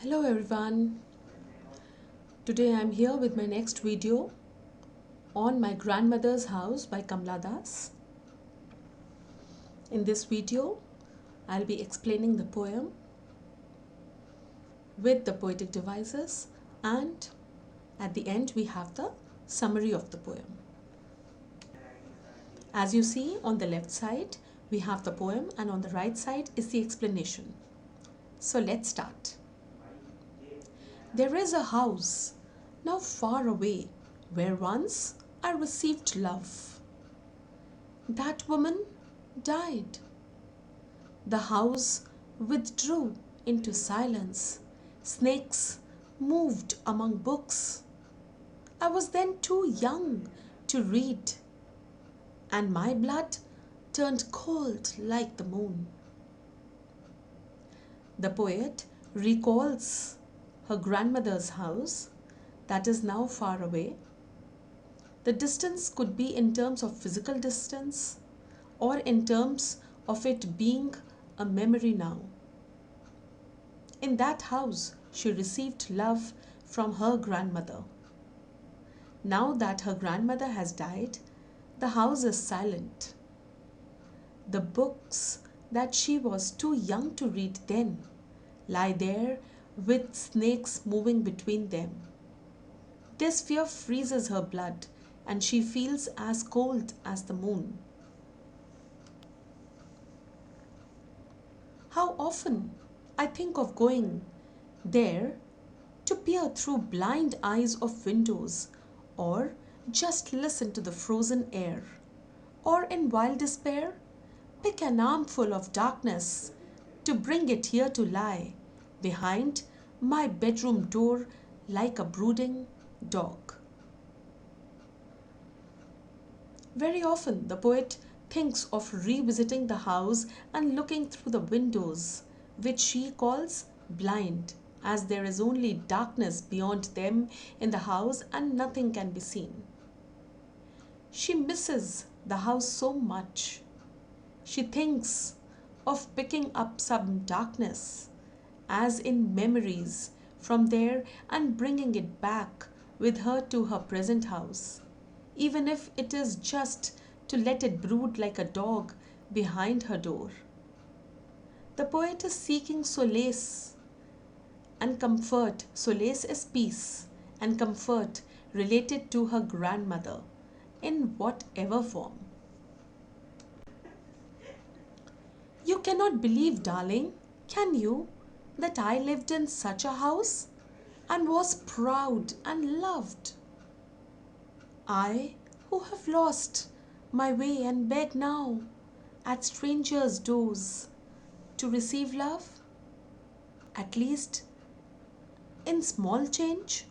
Hello everyone. Today I'm here with my next video on My Grandmother's House by Kamala. In this video, I'll be explaining the poem with the poetic devices, and at the end we have the summary of the poem. As you see, on the left side we have the poem and on the right side is the explanation. So let's start. There is a house now far away where once I received love. That woman died. The house withdrew into silence. Snakes moved among books. I was then too young to read, and my blood turned cold like the moon. The poet recalls her grandmother's house that is now far away. The distance could be in terms of physical distance or in terms of it being a memory now. In that house, she received love from her grandmother. Now that her grandmother has died, the house is silent. The books that she was too young to read then lie there with snakes moving between them. This fear freezes her blood, and she feels as cold as the moon. How often I think of going there to peer through blind eyes of windows, or just listen to the frozen air, or in wild despair pick an armful of darkness to bring it here to lie behind my bedroom door like a brooding dog. Very often the poet thinks of revisiting the house and looking through the windows, which she calls blind, as there is only darkness beyond them in the house and nothing can be seen. She misses the house so much. She thinks of picking up some darkness, as in memories, from there and bringing it back with her to her present house, even if it is just to let it brood like a dog behind her door. The poet is seeking solace and comfort. Solace is peace and comfort related to her grandmother in whatever form. You cannot believe, darling, can you, that I lived in such a house and was proud and loved? I, who have lost my way and beg now at strangers' doors to receive love, at least in small change.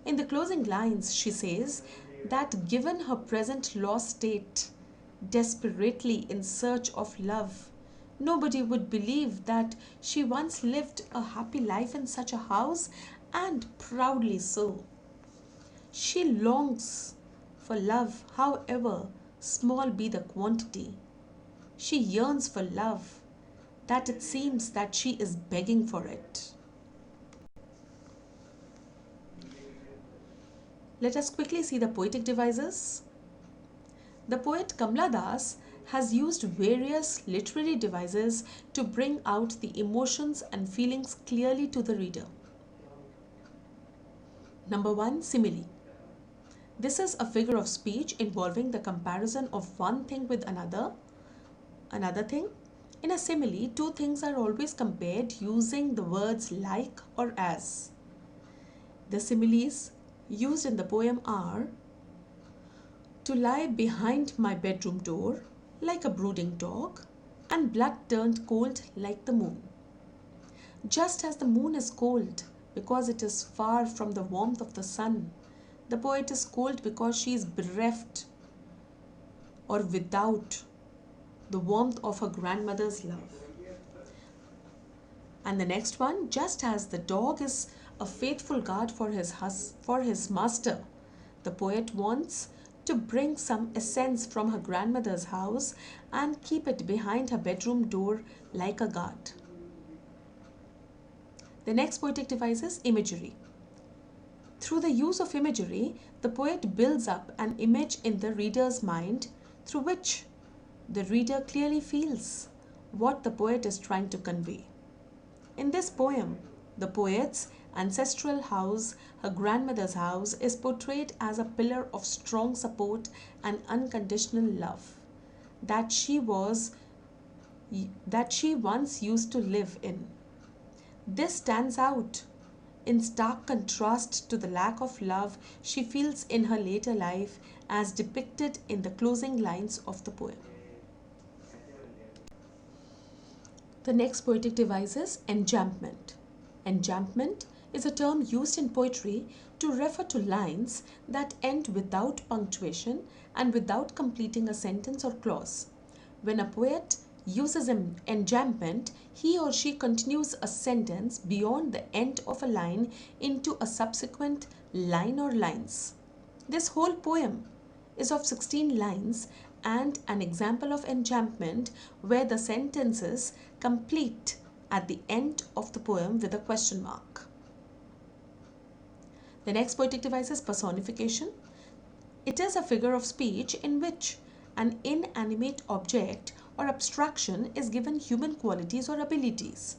In the closing lines, she says that given her present lost state, desperately in search of love, nobody would believe that she once lived a happy life in such a house, and proudly so. She longs for love, however small be the quantity. She yearns for love, that it seems that she is begging for it. Let us quickly see the poetic devices. The poet Kamala Das has used various literary devices to bring out the emotions and feelings clearly to the reader. Number 1, simile. This is a figure of speech involving the comparison of one thing with another thing. In a simile, two things are always compared using the words like or as. The similes used in the poem are to lie behind my bedroom door like a brooding dog, and blood turned cold like the moon. Just as the moon is cold because it is far from the warmth of the sun, the poet is cold because she is bereft or without the warmth of her grandmother's love. And the next one, just as the dog is a faithful guard for his master, the poet wants to bring some essence from her grandmother's house and keep it behind her bedroom door like a guard. The next poetic device is imagery. Through the use of imagery, the poet builds up an image in the reader's mind through which the reader clearly feels what the poet is trying to convey. In this poem, the poet's ancestral house, her grandmother's house, is portrayed as a pillar of strong support and unconditional love that she once used to live in. This stands out in stark contrast to the lack of love she feels in her later life as depicted in the closing lines of the poem. The next poetic device is enjambment. Enjambment is a term used in poetry to refer to lines that end without punctuation and without completing a sentence or clause. When a poet uses an enjambment, he or she continues a sentence beyond the end of a line into a subsequent line or lines. This whole poem is of 16 lines and an example of enjambment where the sentences complete at the end of the poem with a question mark. The next poetic device is personification. It is a figure of speech in which an inanimate object or abstraction is given human qualities or abilities.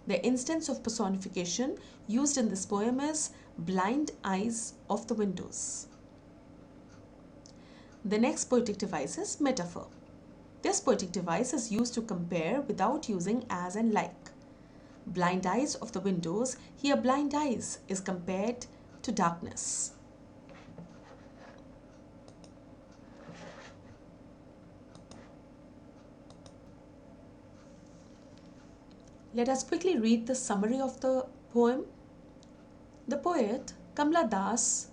The instance of personification used in this poem is blind eyes of the windows. The next poetic device is metaphor. This poetic device is used to compare without using as and like. Blind eyes of the windows, here blind eyes is compared to darkness. Let us quickly read the summary of the poem. The poet, Kamala Das,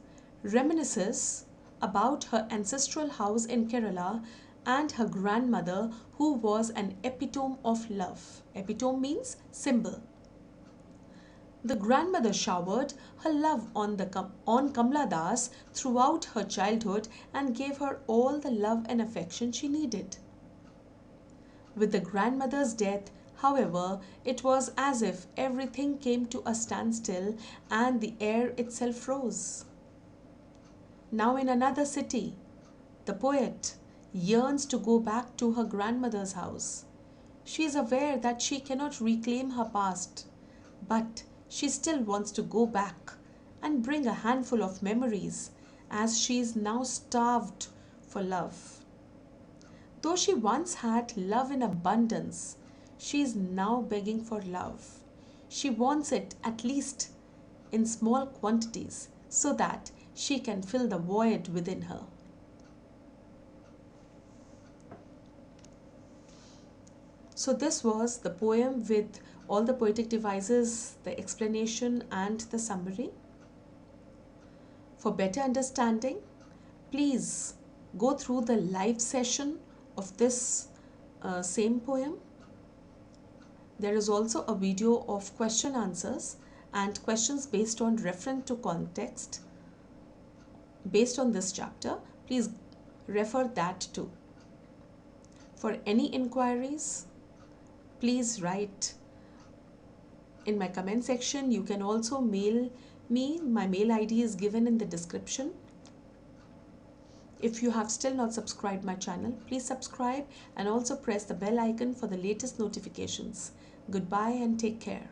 reminisces about her ancestral house in Kerala and her grandmother, who was an epitome of love. Epitome means symbol. The grandmother showered her love on Kamala Das throughout her childhood and gave her all the love and affection she needed. With the grandmother's death, however, it was as if everything came to a standstill and the air itself froze. Now, in another city, the poet yearns to go back to her grandmother's house. She is aware that she cannot reclaim her past, but she still wants to go back and bring a handful of memories as she is now starved for love. Though she once had love in abundance, she is now begging for love. She wants it at least in small quantities so that she can fill the void within her. So this was the poem with all the poetic devices, the explanation and the summary. For better understanding, please go through the live session of this same poem. There is also a video of question answers and questions based on reference to context based on this chapter. Please refer that too. For any inquiries, please write in my comment section. You can also mail me. My mail ID is given in the description. If you have still not subscribed my channel, please subscribe and also press the bell icon for the latest notifications. Goodbye and take care.